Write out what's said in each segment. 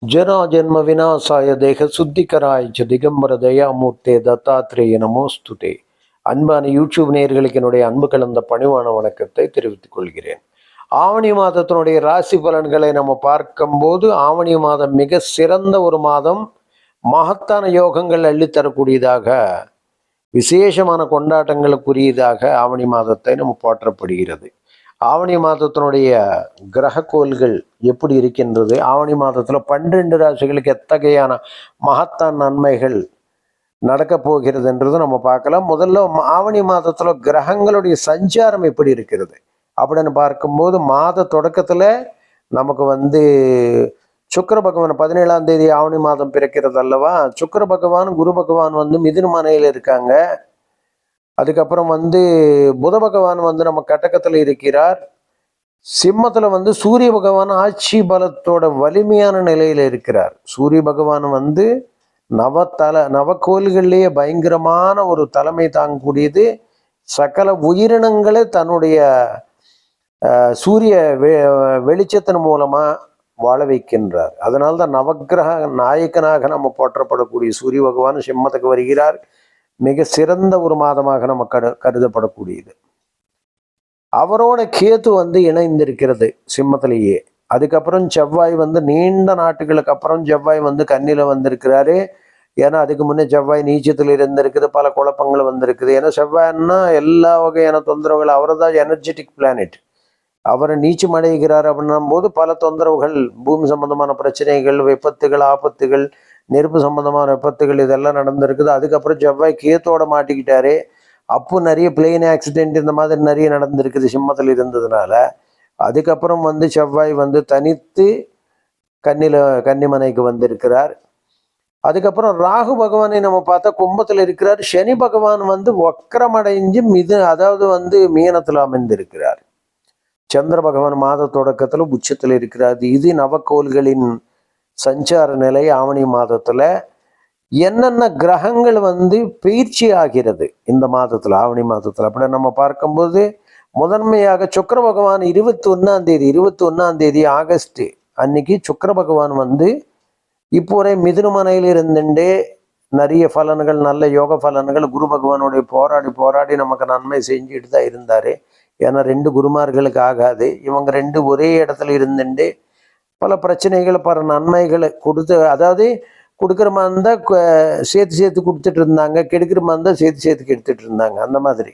ஜராஜன்ம விநாசாய தேக சுத்திகராய் திகம்பர தயாமூர்த்தே தத்தாத்ரேய நமோஸ்துதே. அன்பான யூடியூப் நேயர்களுக்கு என்னுடைய அன்பு கலந்த பணிவான வணக்கத்தை தெரிவித்துக் கொள்கிறேன். ஆவணி மாதத்தினுடைய ராசி பலன்களை நம்ம பார்க்கும்போது ஆவணி மாதம் மிக சிறந்த ஒரு மாதம், மகத்தான யோகங்கள் அள்ளித்தரக்கூடியதாக, விசேஷமான கொண்டாட்டங்களுக்குரியதாக ஆவணி மாதத்தை நம்ம போற்றப்படுகிறது. ஆவணி மாதத்தினுடைய கிரக கோள்கள் எப்படி இருக்கின்றது, ஆவணி மாதத்தில் 12 ராசிகளுக்கு எத்தகையான மகத்தான் நன்மைகள் நடக்க போகிறது என்றது நம்ம பார்க்கலாம். முதல்ல ஆவணி மாதத்தில் கிரகங்களுடைய சஞ்சாரம் எப்படி இருக்கிறது அப்படின்னு பார்க்கும்போது, மாத தொடக்கத்தில் நமக்கு சுக்கிர பகவான் 17ஆம் தேதி ஆவணி மாதம் பிறக்கிறது அல்லவா. சுக்கிர பகவான் குரு பகவான் மிதுன மனையில் இருக்காங்க. அதுக்கப்புறம் புத பகவான் நம்ம கடகத்தில் இருக்கிறார். சிம்மத்துல சூரிய பகவான் ஆட்சி பலத்தோட வலிமையான நிலையில இருக்கிறார். சூரிய பகவான் நவக்கோள்கள்லேயே பயங்கரமான ஒரு தலைமை தாங்கக்கூடியது. சகல உயிரினங்களை தன்னுடைய சூரிய வெளிச்சத்தின் மூலமா வாழ வைக்கின்றார். அதனால்தான் நவக்கிரக நாயக்கனாக நம்ம போற்றப்படக்கூடிய சூரிய பகவான் சிம்மத்துக்கு வருகிறார். மிக சிறந்த ஒரு மாதமாக நம்ம கருதப்படக்கூடியது. அவரோட கேத்து இணைந்திருக்கிறது சிம்மத்திலேயே. அதுக்கப்புறம் செவ்வாய் நீண்ட நாட்டுகளுக்கு அப்புறம் செவ்வாய் கன்னியில வந்திருக்கிறாரு. ஏன்னா அதுக்கு முன்னே செவ்வாய் நீச்சத்தில் இருந்திருக்குது, பல குழப்பங்கள் வந்திருக்குது. ஏன்னா செவ்வாய்னா எல்லா வகையான தொந்தரவுகள், அவர் தான் எனர்ஜெட்டிக் பிளானட். அவரை நீச்சம் அடைகிறார் அப்படின்னும் போது பல தொந்தரவுகள், பூமி சம்பந்தமான பிரச்சனைகள், விபத்துகள், ஆபத்துகள், நெருப்பு சம்பந்தமான விபத்துகள் இதெல்லாம் நடந்திருக்குது. அதுக்கப்புறம் செவ்வாய் கேத்தோட மாட்டிக்கிட்டாரு. அப்போ நிறைய பிளெயின் ஆக்சிடென்ட் இந்த மாதிரி நிறைய நடந்திருக்குது சிம்மத்தில் இருந்ததுனால. அதுக்கப்புறம் செவ்வாய் தனித்து கன்னிமனைக்கு வந்திருக்கிறார். அதுக்கப்புறம் ராகு பகவானை நம்ம பார்த்தா கும்பத்தில் இருக்கிறார். சனி பகவான் வக்கரமடைஞ்சு அதாவது மீனத்தில் அமைந்திருக்கிறார். சந்திர பகவான் மாத தொடக்கத்தில் உச்சத்தில் இருக்கிறார். இது நவக்கோள்களின் சஞ்சார நிலை. ஆவணி மாதத்துல என்னென்ன கிரகங்கள் பயிற்சி ஆகிறது இந்த மாதத்துல, ஆவணி மாதத்துல அப்படி நம்ம பார்க்கும்போது, முதன்மையாக சுக்கிர பகவான் 21ஆம் தேதி ஆகஸ்ட் அன்னைக்கு சுக்கிர பகவான் இப்போ ஒரே மிதுனமனையில் இருந்துட்டே நிறைய பலன்கள், நல்ல யோக பலன்கள், குரு பகவானுடைய போராடி நமக்கு நன்மை செஞ்சுட்டு தான் இருந்தாரு. ஏன்னா 2 குருமார்களுக்கு ஆகாது. இவங்க 2 ஒரே இடத்துல இருந்துட்டு பல பிரச்சனைகள், பல நன்மைகளை கொடுத்து, அதாவது கொடுக்குற மாதிரி இருந்தால் சேர்த்து கொடுத்துட்டு இருந்தாங்க, கெடுக்கிற மாதிரி இருந்தால் சேர்த்து கெடுத்துட்டு இருந்தாங்க. அந்த மாதிரி,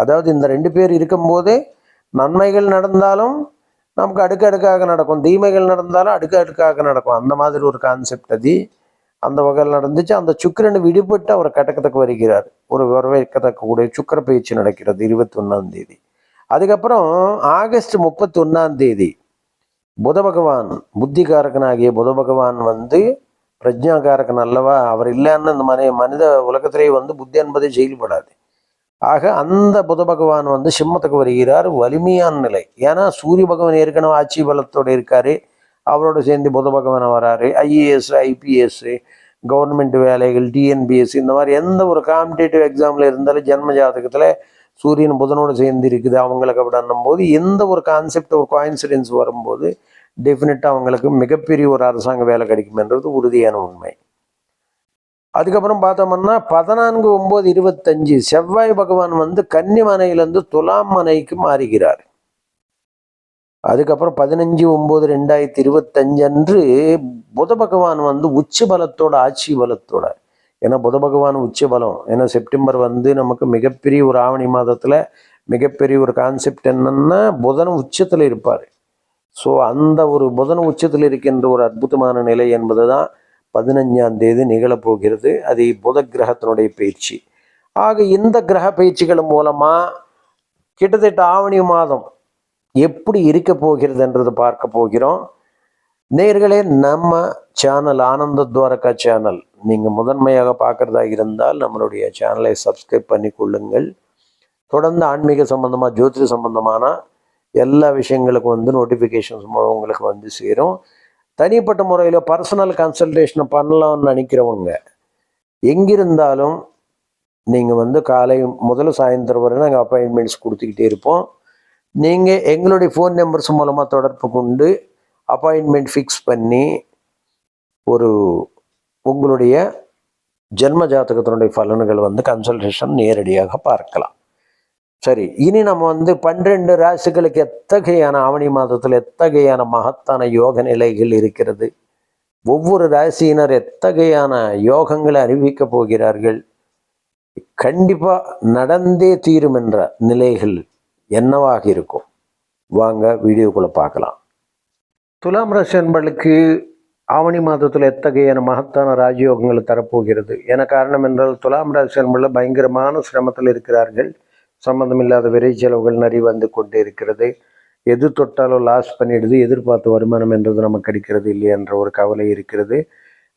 அதாவது இந்த 2 பேர் இருக்கும்போது நன்மைகள் நடந்தாலும் நமக்கு அடுக்கடுக்காக நடக்கும், தீமைகள் நடந்தாலும் அடுக்கடுக்காக நடக்கும். அந்த மாதிரி ஒரு கான்செப்ட் அது அந்த வகையில் நடந்துச்சு. அந்த சுக்கிரன் விடுபட்டு அவர் கடகத்துக்கு வருகிறார். ஒரு வரவேற்கத்தக்கக்கூடிய சுக்கிர பயிற்சி நடக்கிறது 21ஆம் தேதி. அதுக்கப்புறம் ஆகஸ்ட் 31ஆம் தேதி புத பகவான், புத்திகாரகனாகிய புத பகவான் பிரஜாகாரகன் அல்லவா. அவர் இல்லைன்னு இந்த மனித உலகத்திலேயே புத்தி என்பதை செயல்படாது. ஆக அந்த புத பகவான் சிம்மத்துக்கு வருகிறார். வலிமையான நிலை. ஏன்னா சூரிய பகவான் ஏற்கனவே ஆட்சி பலத்தோடு இருக்காரு. அவரோட சேர்ந்து புத பகவான் வராரு. ஐஏஎஸ், ஐபிஎஸ், கவர்மெண்ட் வேலைகள், டிஎன்பிஎஸ், இந்த மாதிரி எந்த ஒரு காம்படேட்டிவ் எக்ஸாம்ல இருந்தாலும் ஜென்ம ஜாதகத்துல சூரியன் புதனோடு சேர்ந்து இருக்குது அவங்களுக்கு. அப்படின்னும் போது எந்த ஒரு கான்செப்ட், ஒரு கோயின்சிடென்ஸ் வரும்போது டெஃபினட்டாக அவங்களுக்கு மிகப்பெரிய ஒரு அரசாங்க வேலை கிடைக்கும்ன்றது உறுதியான உண்மை. அதுக்கப்புறம் பார்த்தோம்னா 14/9/25 செவ்வாய் பகவான் கன்னிமனையிலிருந்து துலாம் மனைக்கு மாறுகிறார். அதுக்கப்புறம் 15/9/2025 அன்று புத பகவான் உச்ச பலத்தோட, ஆட்சி பலத்தோட. ஏன்னா புத பகவான் உச்ச பலம். ஏன்னா செப்டம்பர் நமக்கு மிகப்பெரிய ஒரு ஆவணி மாதத்துல மிகப்பெரிய ஒரு கான்செப்ட் என்னன்னா, புதன் உச்சத்தில் இருப்பார். ஸோ அந்த ஒரு புதன் உச்சத்தில் இருக்கின்ற ஒரு அற்புதமான நிலை என்பது தான் 15ஆம் தேதி நிகழப்போகிறது. அது புத கிரகத்தினுடைய பயிற்சி. ஆக இந்த கிரக பயிற்சிகள் மூலமா கிட்டத்தட்ட ஆவணி மாதம் எப்படி இருக்க போகிறதுன்றது பார்க்க போகிறோம். நேயர்களே, நம்ம சேனல் ஆனந்த துவாரகா சேனல் நீங்கள் முதன்மையாக பார்க்குறதா இருந்தால் நம்மளுடைய சேனலை சப்ஸ்கிரைப் பண்ணி கொள்ளுங்கள். தொடர்ந்து ஆன்மீக சம்பந்தமாக, ஜோதிட சம்பந்தமான எல்லா விஷயங்களுக்கும் நோட்டிஃபிகேஷன்ஸ் உங்களுக்கு சேரும். தனிப்பட்ட முறையில் பர்சனல் கன்சல்டேஷன் பண்ணலாம்னு நினைக்கிறவங்க எங்கிருந்தாலும் நீங்கள் காலை முதல்ல சாயந்தரம் வரை நாங்கள் அப்பாயின்மெண்ட்ஸ் கொடுத்துக்கிட்டே இருப்போம். நீங்கள் எங்களுடைய ஃபோன் நம்பர்ஸ் மூலமாக தொடர்பு கொண்டு அப்பாயின்மெண்ட் ஃபிக்ஸ் பண்ணி ஒரு உங்களுடைய ஜென்ம ஜாதகத்தினுடைய பலன்கள் கன்சல்டேஷன் நேரடியாக பார்க்கலாம். சரி, இனி நம்ம 12 ராசிகளுக்கு எத்தகையான ஆவணி மாதத்தில் எத்தகையான மகத்தான யோக நிலைகள் இருக்கிறது, ஒவ்வொரு ராசியினர் எத்தகையான யோகங்களை அறிவிக்க போகிறார்கள், கண்டிப்பா நடந்தே தீரும் என்ற நிலைகள் என்னவாக இருக்கும், வாங்க வீடியோக்குள்ள பார்க்கலாம். துலாம் ராசி அன்பர்களுக்கு ஆவணி மாதத்தில் எத்தகையான மகத்தான ராஜயோகங்களை தரப்போகிறது என காரணம் என்றால், துலாம் ராசி அன்பர்கள் பயங்கரமான சிரமத்தில் இருக்கிறார்கள். சம்பந்தமில்லாத விரை செலவுகள் நிறைய கொண்டே இருக்கிறது. எது தொட்டாலும் லாஸ் பண்ணிடுது. எதிர்பார்த்த வருமானம் என்றது நமக்கு கிடைக்கிறது இல்லையா என்ற ஒரு கவலை இருக்கிறது.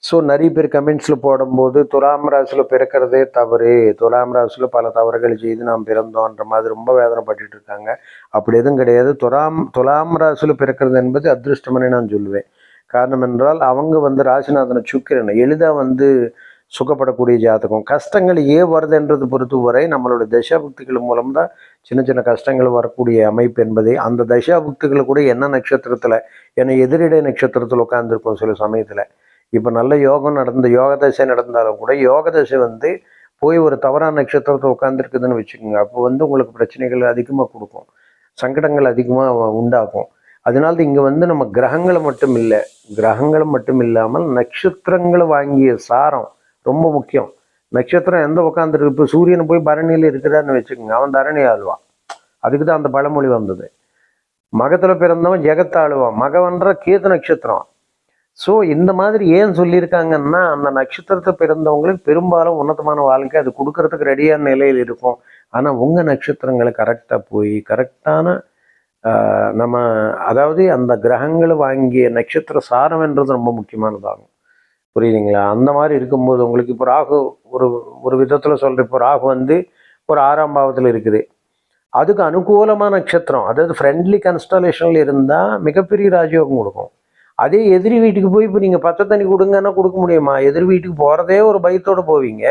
ஸோ நிறைய பேர் கமெண்ட்ஸில் போடும்போது துலாம் ராசியில் பிறக்கிறதே தவறு, துலாம் ராசியில் பல தவறுகள் செய்து நாம் பிறந்தோன்ற மாதிரி ரொம்ப வேதனைப்பட்டு இருக்காங்க. அப்படி எதுவும் கிடையாது. துலாம் ராசியில் பிறக்கிறது என்பது அதிருஷ்டம்னு நான் சொல்லுவேன். காரணம் என்றால் அவங்க ராசிநாதனை சுக்கிரன் எளிதாக சுகப்படக்கூடிய ஜாதகம். கஷ்டங்கள் ஏன் வருதுன்றது பொறுத்து வரை நம்மளோட தசாபுக்திகள் மூலம்தான் சின்ன சின்ன கஷ்டங்கள் வரக்கூடிய அமைப்பு என்பதை அந்த தசாபுக்திகளை கூட என்ன நட்சத்திரத்தில், ஏன்னா எதிரிடை நட்சத்திரத்தில் உட்காந்துருக்கும் சில சமயத்தில். இப்போ நல்ல யோகம் யோக தசை நடந்தாலும் கூட யோக தசை போய் ஒரு தவறான நட்சத்திரத்தில் உட்காந்துருக்குதுன்னு வச்சுக்கோங்க. அப்போ உங்களுக்கு பிரச்சனைகள் அதிகமாக கொடுக்கும், சங்கடங்கள் அதிகமாக உண்டாகும். அதனால இங்கே நம்ம கிரகங்களை மட்டும் இல்லை, கிரகங்களும் மட்டும் இல்லாமல் நட்சத்திரங்களை வாங்கிய சாரம் ரொம்ப முக்கியம். நட்சத்திரம் எந்த உட்காந்துருக்கு, இப்போ சூரியன் போய் பரணியில் இருக்கிறான்னு வச்சுக்கோங்க, அவன் தரணி ஆளுவான். அதுக்கு தான் அந்த பழமொழி வந்தது. மகத்தில் பிறந்தவன் ஜெகத்தை ஆளுவான், மகவன்ற கேது நட்சத்திரம். ஸோ இந்த மாதிரி ஏன் சொல்லியிருக்காங்கன்னா, அந்த நட்சத்திரத்தை பிறந்தவங்களுக்கு பெரும்பாலும் உன்னதமான வாழ்க்கை அது கொடுக்கறதுக்கு ரெடியான நிலையில் இருக்கும். ஆனால் உங்கள் நட்சத்திரங்களை கரெக்டாக போய் கரெக்டான நம்ம அதாவது அந்த கிரகங்களை வாங்கிய நட்சத்திர சாரம்ன்றது ரொம்ப முக்கியமானதாகும். புரியுதுங்களா? அந்த மாதிரி இருக்கும்போது உங்களுக்கு இப்போ ராகு ஒரு விதத்தில் சொல்கிறேன். இப்போ ராகு ஒரு 6ஆம் பாவத்தில் இருக்குது. அதுக்கு அனுகூலமான நட்சத்திரம், அதாவது ஃப்ரெண்ட்லி கன்ஸ்டலேஷனில் இருந்தால் மிகப்பெரிய ராஜயோகம் கொடுக்கும். அதே எதிரி வீட்டுக்கு போய் இப்போ நீங்கள் பச்சை தண்ணி கொடுங்கன்னா கொடுக்க முடியுமா? எதிர் வீட்டுக்கு போகிறதே ஒரு பயத்தோடு போவீங்க.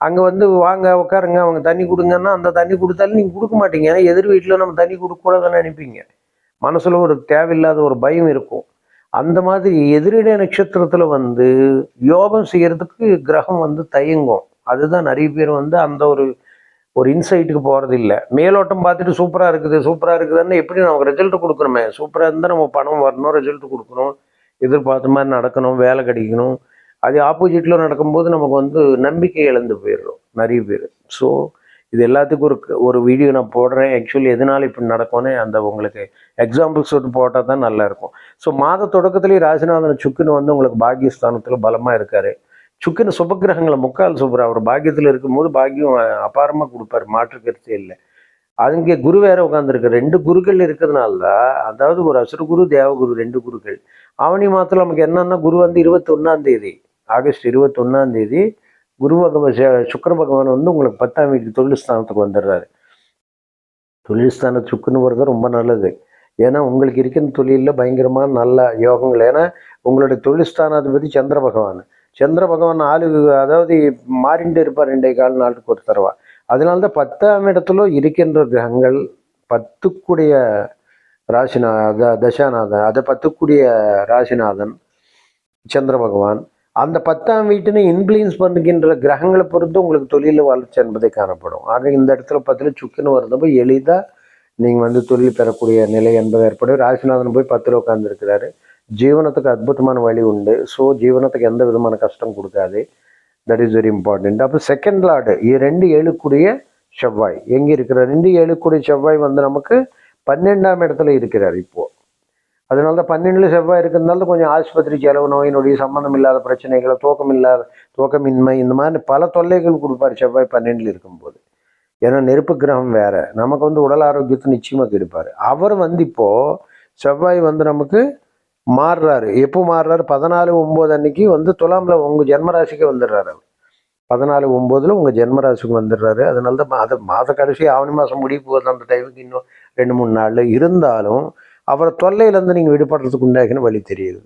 அங்கே வாங்க உட்காருங்க, அவங்க தண்ணி கொடுங்கன்னா அந்த தண்ணி கொடுத்தாலும் நீங்கள் கொடுக்க மாட்டீங்க. ஏன்னா எதிர் வீட்டில் நம்ம தண்ணி கொடுக்கக்கூடாதுன்னு நினைப்பீங்க. மனசில் ஒரு தேவையில்லாத ஒரு பயம் இருக்கும். அந்த மாதிரி எதிரிடை நட்சத்திரத்தில் யோகம் செய்யறதுக்கு கிரகம் தயங்கும். அதுதான் நிறைய பேர் அந்த ஒரு இன்சைட்டுக்கு போகிறது இல்லை. மேலோட்டம் பார்த்துட்டு சூப்பராக இருக்குதுன்னு எப்படி நமக்கு ரிசல்ட் கொடுக்கணுமே, சூப்பராக இருந்தால் நம்ம பணம் வரணும், ரிசல்ட் கொடுக்கணும், எதிர்பார்த்த மாதிரி நடக்கணும், வேலை கிடைக்கணும். அது ஆப்போசிட்டில் நடக்கும்போது நமக்கு நம்பிக்கை இழந்து போயிடுறோம் நிறைய பேர். ஸோ இது எல்லாத்துக்கும் ஒரு வீடியோ நான் போடுறேன். ஆக்சுவலி எதனால இப்படி நடக்கும்னு அந்த உங்களுக்கு எக்ஸாம்பிள்ஸ் போட்டால் தான் நல்லா இருக்கும். ஸோ மாத தொடக்கத்துலேயே ராசிநாதன் சுக்கின் உங்களுக்கு பாக்கியஸ்தானத்தில் பலமாக இருக்கார். சுக்கின் சுபகிரகங்களை முக்கால் சூப்பர். அவர் பாக்கியத்தில் இருக்கும்போது பாக்கியம் அபாரமாக கொடுப்பார், மாற்று கருத்தே இல்லை. அங்கே குரு வேற உட்காந்துருக்கு. 2 குருக்கள் இருக்கிறதுனால தான், அதாவது ஒரு அசுரகுரு தேவகுரு 2 குருக்கள். ஆவணி மாதத்தில் நமக்கு என்னன்னா குரு 21ஆம் தேதி, ஆகஸ்ட் 21ஆம் தேதி குரு சுக்கிர பகவான் உங்களுக்கு 10ஆம் வீட்டுக்கு தொழில் ஸ்தானத்துக்கு வந்துடுறாரு. தொழில் ஸ்தான சுக்குன்னு போகிறது ரொம்ப நல்லது. ஏன்னா உங்களுக்கு இருக்கிற தொழிலில் பயங்கரமான நல்ல யோகங்கள். ஏன்னா உங்களுடைய தொழில் ஸ்தானாதிபதி சந்திர பகவான். சந்திர பகவான் அதாவது மாறிண்டே இருப்பார் 2 நாளுக்கு ஒரு தடவை. அதனால்தான் 10ஆம் இடத்துல இருக்கின்ற கிரகங்கள் 10க்குடைய தசாநாதன், அதை 10க்குடைய ராசிநாதன் சந்திர பகவான். அந்த 10ஆம் வீட்டினை இன்ஃப்ளூயன்ஸ் பண்ணுகின்ற கிரகங்களை பொறுத்து உங்களுக்கு தொழிலில் வளர்ச்சி என்பதை காணப்படும். ஆக இந்த இடத்துல 10ல் சுக்கின்னு வருந்தப்போ எளிதாக நீங்கள் தொழில் பெறக்கூடிய நிலை என்பது ஏற்படும். ராசிநாதன் போய் 10ல் உட்காந்துருக்கிறாரு. ஜீவனத்துக்கு அற்புதமான வழி உண்டு. ஸோ ஜீவனத்துக்கு எந்த விதமான கஷ்டம் கொடுக்காது. That is very important. அப்போ செகண்ட் லார்டு 2 7 செவ்வாய் எங்கே இருக்கிறார்? 2 7 செவ்வாய் நமக்கு 12ஆம் இடத்துல இருக்கிறார் இப்போ. அதனால தான் 12ல் செவ்வாய் இருக்கிறதுனால கொஞ்சம் ஆஸ்பத்திரி செலவு, நோய் நொடி, சம்மந்தம் இல்லாத பிரச்சனைகளை, தூக்கமின்மை, இந்த மாதிரி பல தொல்லைகள் கொடுப்பார் செவ்வாய் 12ல் இருக்கும்போது. ஏன்னா நெருப்பு கிரகம் வேற, நமக்கு உடல் ஆரோக்கியத்தை நிச்சயமாக கெடுப்பார். அவர் இப்போ செவ்வாய் நமக்கு மாறுறாரு. எப்போ மாறுறாரு? 14/9 அன்னைக்கு துலாமில் உங்கள் ஜென்மராசிக்கு வந்துடுறாரு. அவர் 14/9 உங்கள் ஜென்மராசிக்கு வந்துடுறாரு. அதனால தான் அது மாத கடைசி ஆவணி மாதம் முடிவு போகுது. அந்த டைமுக்கு இன்னும் 2-3 நாள் இருந்தாலும் அவரை தொல்லையிலேருந்து நீங்கள் விடுபடுறதுக்கு உண்டாகின வழி தெரியுது.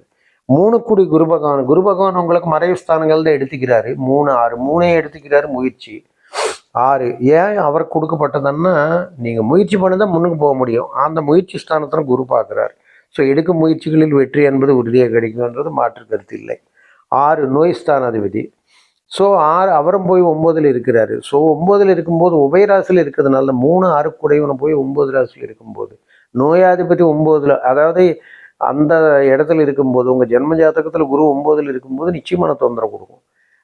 3 குரு பகவான் உங்களுக்கு மறைவு ஸ்தானங்கள் தான் எடுத்துக்கிறாரு. 3 6 3 எடுத்துக்கிறாரு முயற்சி. 6 ஏன் அவர் கொடுக்கப்பட்டதுன்னா நீங்கள் முயற்சி பண்ணி தான் முன்னுக்கு போக முடியும். அந்த முயற்சி ஸ்தானத்தில் குரு பார்க்குறார். ஸோ எடுக்கும் முயற்சிகளில் வெற்றி என்பது உறுதியாக கிடைக்கும்ன்றது மாற்று கருத்து இல்லை. 6 நோய் ஸ்தானாதிபதி. ஸோ 6 அவரும் போய் 9ல் இருக்கிறாரு. ஸோ 9ல் இருக்கும்போது உபயராசியில் இருக்கிறதுனால 3 6 கூடையவனை போய் 9 ராசியில் இருக்கும்போது நோயாதிபதி 9ல், அதாவது அந்த இடத்துல இருக்கும்போது உங்கள் ஜென்ம ஜாதகத்தில் குரு 9ல் இருக்கும்போது நிச்சயமான தொந்தரவு கொடுக்கும்.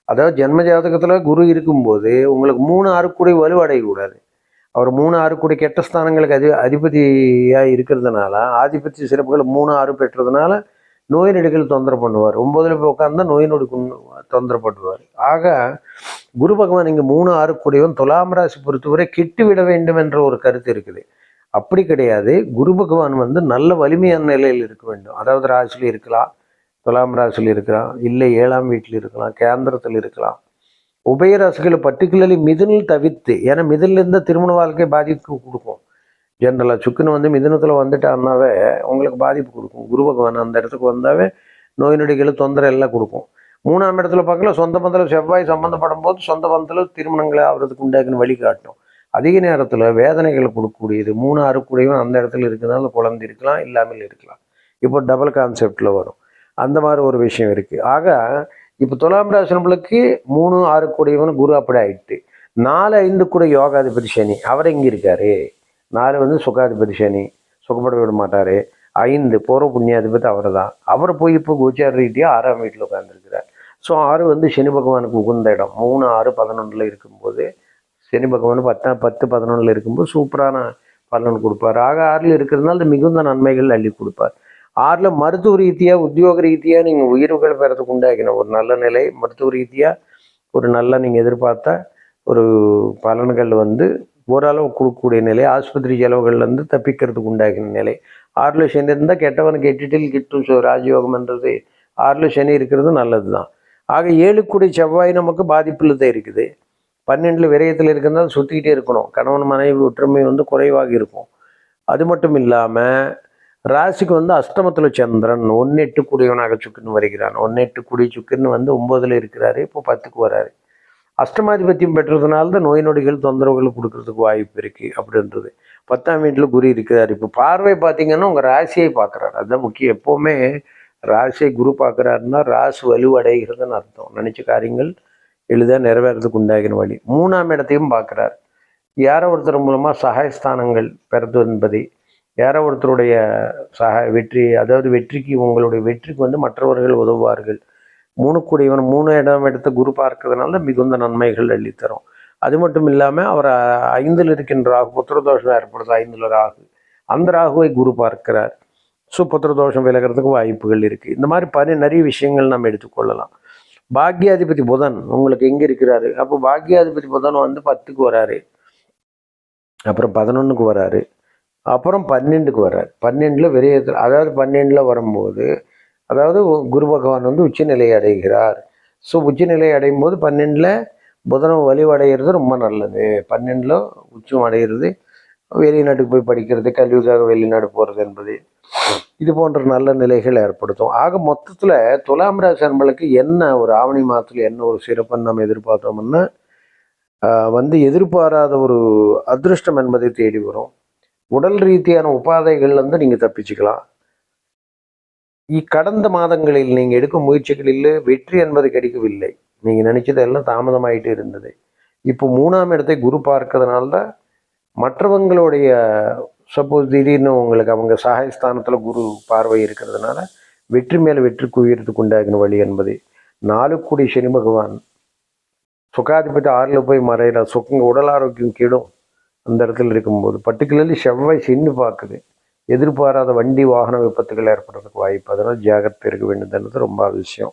அதாவது ஜென்ம ஜாதகத்தில் குரு இருக்கும்போது உங்களுக்கு 3 6 கூடை வலுவடையக்கூடாது. அவர் 3 6 கூடை கெட்ட ஸ்தானங்களுக்கு அதிபதியாக இருக்கிறதுனால ஆதிபத்திய சிறப்புகள் 3 6 பெற்றதுனால நோய் நொடிகள் தொந்தரவு பண்ணுவார். 9ல் போய் உட்கார்ந்தா நோய் நொடி தொந்தரவு பண்ணுவார். ஆக குரு பகவான் இங்கே 3 6 கூடையவன் துலாம் ராசி பொறுத்தவரை கிட்டு விட வேண்டும் என்ற ஒரு கருத்து இருக்குது. அப்படி கிடையாது. குரு பகவான் வந்து நல்ல வலிமையான நிலையில் இருக்க வேண்டும். அதாவது ராசியில் இருக்கலாம், துலாம் ராசியில் இருக்கலாம், இல்லை 7ஆம் வீட்டில் இருக்கலாம், கேந்திரத்தில் இருக்கலாம். உபயராசிகளை பர்டிகுலர்லி மிதுனில் தவிர்த்து, ஏன்னா மிதுனில் இருந்தால் திருமண வாழ்க்கை பாதிப்பு கொடுக்கும். ஜென்ரலாக சுக்குன்னு வந்து மிதுனத்தில் வந்துட்டான்னாவே உங்களுக்கு பாதிப்பு கொடுக்கும். குரு பகவான் அந்த இடத்துக்கு வந்தாவே நோய் நொடிகள் தொந்தரவு எல்லாம் கொடுக்கும். 3ஆம் இடத்துல பார்க்கல சொந்த பந்தத்தில் செவ்வாய் சம்மந்தப்படும் போது சொந்த பந்தத்தில் திருமணங்களை ஆகிறதுக்கு உண்டாக்குன்னு வழிகாட்டும். அதிக நேரத்தில் வேதனைகளை கொடுக்கக்கூடியது 3 6 கூடையும் அந்த இடத்துல இருக்கிறதுனால குழந்தை இருக்கலாம், இல்லாமல் இருக்கலாம். இப்போ டபுள் கான்செப்டில் வரும். அந்த மாதிரி ஒரு விஷயம் இருக்குது. ஆக இப்போ துலாம் ராசி நம்மளுக்கு 3 6 கூடையவன் குரு அப்படி ஆயிட்டு 4 5 கூட யோகாதிபதி சனி அவர் எங்கே இருக்காரு? 4 வந்து சுகாதிபதி சனி, சுகப்பட விட மாட்டார். 5 பூர்வ புண்ணியாதிபதி அவர் தான். அவர் போய் இப்போ கோச்சார ரீதியாக 6ஆம் வீட்டில் உட்காந்துருக்கிறார். ஸோ 6 வந்து சனி பகவானுக்கு உகந்த இடம். 3 6 11ல் இருக்கும்போது சனி பகவான் 10 11ல் இருக்கும்போது சூப்பரான பலன் கொடுப்பார். ஆக 6ல் இருக்கிறதுனால மிகுந்த நன்மைகள் அள்ளி கொடுப்பார். 6ல் மருத்துவ ரீதியாக உத்தியோக ரீதியாக நீங்கள் உயர்வுகள் பெறத்துக்கு உண்டாக்கின ஒரு நல்ல நிலை, மருத்துவ ரீதியாக ஒரு நல்ல நீங்கள் எதிர்பார்த்த ஒரு பலன்கள் வந்து ஓரளவு கொடுக்கக்கூடிய நிலை, ஆஸ்பத்திரி செலவுகள்லேருந்து தப்பிக்கிறதுக்கு உண்டாகின நிலை. 6ல் சனி இருந்தால் கெட்டவனுக்கு 8 கிட்டும். ஸோ ராஜயோகம்ன்றது 6ல் சனி இருக்கிறது நல்லது தான். ஆக 7 கூடை செவ்வாய் நமக்கு பாதிப்பில் தான் இருக்குது. 12ல் விரயத்தில் இருக்கிறதால் சுற்றிக்கிட்டே இருக்கணும். கணவன் மனைவி ஒற்றுமை வந்து குறைவாக இருக்கும். அது மட்டும் இல்லாமல் ராசிக்கு வந்து அஷ்டமத்தில் சந்திரன் 1 8 கூடியவனாக சுக்குன்னு வருகிறான். 1 8 கூடிய சுக்குன்னு வந்து 9ல் இருக்கிறாரு. இப்போ 10க்கு வராரு. அஷ்டமாதிபத்தியம் பெற்றதுனால தான் நோய் நொடிகள் தொந்தரவுகள் கொடுக்கறதுக்கு வாய்ப்பு இருக்குது அப்படின்றது. 10ஆம் வீட்டில் குரு இருக்கிறார். இப்போ பார்வை பார்த்தீங்கன்னா உங்கள் ராசியை பார்க்குறாரு. அதுதான் முக்கியம். எப்போவுமே ராசியை குரு பார்க்குறாருன்னா ராசி வலுவடைகிறதுன்னு அர்த்தம். நினச்ச காரியங்கள் எளிதாக நிறைவேறதுக்கு உண்டாகின வழி. 3ஆம் இடத்தையும் பார்க்குறார். யாரோ ஒருத்தர் மூலமாக சகாயஸ்தானங்கள் பெறது என்பதை, யாரோ ஒருத்தருடைய வெற்றி, அதாவது வெற்றிக்கு உங்களுடைய வெற்றிக்கு வந்து மற்றவர்கள் உதவுவார்கள். 3 கூடியவன் 3 இடத்தை குரு பார்க்கறதுனால மிகுந்த நன்மைகள் அள்ளித்தரும். அது மட்டும் இல்லாமல் அவர் 5ல் இருக்கின்ற ராகு புத்திரதோஷம் ஏற்படுது. 5ல் ராகு, அந்த ராகுவை குரு பார்க்கிறார். ஸோ புத்திரதோஷம் விலகிறதுக்கு வாய்ப்புகள் இருக்குது. இந்த மாதிரி நிறைய விஷயங்கள் நம்ம எடுத்துக்கொள்ளலாம். பாக்யாதிபதி புதன் உங்களுக்கு எங்கே இருக்கிறாரு? அப்போ பாக்யாதிபதி புதன் வந்து 10க்கு வராரு, அப்புறம் 11க்கு வராரு, அப்புறம் 12க்கு வர்றார். 12ல் விரயத்தில், அதாவது 12ல் வரும்போது அதாவது குரு பகவான் வந்து உச்சநிலை அடைகிறார். ஸோ உச்சநிலை அடையும் போது 12ல் புதனம் வலிவடைகிறது ரொம்ப நல்லது. 12ல் உச்சம் அடைகிறது, வெளிநாட்டுக்கு போய் படிக்கிறது, கல்விக்காக வெளிநாடு போகிறது என்பது, இது போன்ற நல்ல நிலைகள் ஏற்படுத்தும். ஆக மொத்தத்தில் துலாம் ராசி அன்பர்களுக்கு என்ன ஒரு ஆவணி மாதத்தில் என்ன ஒரு சிறப்புன்னு நம்ம எதிர்பார்த்தோம்னா வந்து எதிர்பாராத ஒரு அதிருஷ்டம் என்பதை தேடி வரும். உடல் ரீதியான உபாதைகள்லேருந்து நீங்கள் தப்பிச்சுக்கலாம். கடந்த மாதங்களில் நீங்கள் எடுக்கும் முயற்சிகளில் வெற்றி என்பது கிடைக்கவில்லை. நீங்கள் நினைச்சதெல்லாம் தாமதமாயிட்டு இருந்தது. இப்போ 3ஆம் இடத்தை குரு பார்க்கறதுனால தான் மற்றவங்களுடைய சப்போஸ் திடீர்னு உங்களுக்கு அவங்க சகாயஸ்தானத்தில் குரு பார்வை இருக்கிறதுனால வெற்றி மேலே வெற்றி குவியறதுக்கு உண்டாகின வழி என்பது. 4 கூடி சனி பகவான் சுகாதிபதி 6ல் போய் மறைகிற சுக்கங்க உடல் ஆரோக்கியம் கெடும். அந்த இடத்துல இருக்கும்போது பர்டிகுலர்லி செவ்வாய் சின்னு பார்க்குது. எதிர்பாராத வண்டி வாகன விபத்துகள் ஏற்படுறதுக்கு வாய்ப்பு. அதனால் ஜாகிரதை இருக்க வேண்டியதுன்றது ரொம்ப அவசியம்.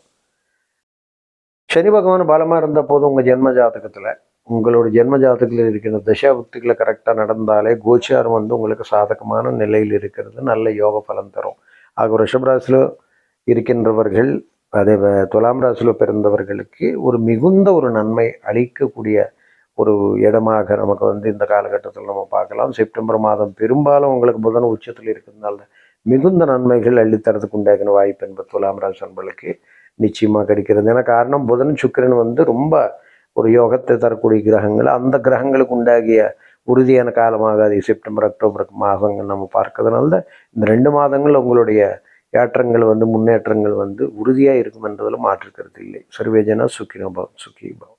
சனி பகவான் பலமாக இருந்த போது உங்கள் ஜென்ம ஜாதகத்தில், உங்களோட ஜென்ம ஜாதகத்தில் இருக்கிற தசாபுக்திகளை கரெக்டாக நடந்தாலே கோச்சாரம் வந்து உங்களுக்கு சாதகமான நிலையில் இருக்கிறது நல்ல யோக பலன் தரும். ஆக ரிஷபராசியில் இருக்கின்றவர்கள், அதே துலாம் ராசியில் பிறந்தவர்களுக்கு ஒரு மிகுந்த ஒரு நன்மை அளிக்கக்கூடிய ஒரு இடமாக நமக்கு வந்து இந்த காலகட்டத்தில் நம்ம பார்க்கலாம். செப்டம்பர் மாதம் பெரும்பாலும் உங்களுக்கு புதன் உச்சத்தில் இருக்கிறதுனால மிகுந்த நன்மைகள் அள்ளித்தரத்துக்கு உண்டாகின வாய்ப்பு என்பது துலாம் ராசி நண்பர்களுக்கு நிச்சயமாக கிடைக்கிறது. ஏன்னா காரணம் புதன் சுக்கிரன் வந்து ரொம்ப ஒரு யோகத்தை தரக்கூடிய கிரகங்கள். அந்த கிரகங்களுக்கு உண்டாகிய உறுதியான காலமாக அது செப்டம்பர் அக்டோபர் மாதங்கள் நம்ம பார்க்கறதுனால தான் இந்த 2 மாதங்கள் உங்களுடைய ஏற்றங்கள் முன்னேற்றங்கள் உறுதியாக இருக்கும் என்பதில் மாற்று கருத்து இல்லை. சர்வேஜனா சுக்கினோ பவ சுக்கி பவ.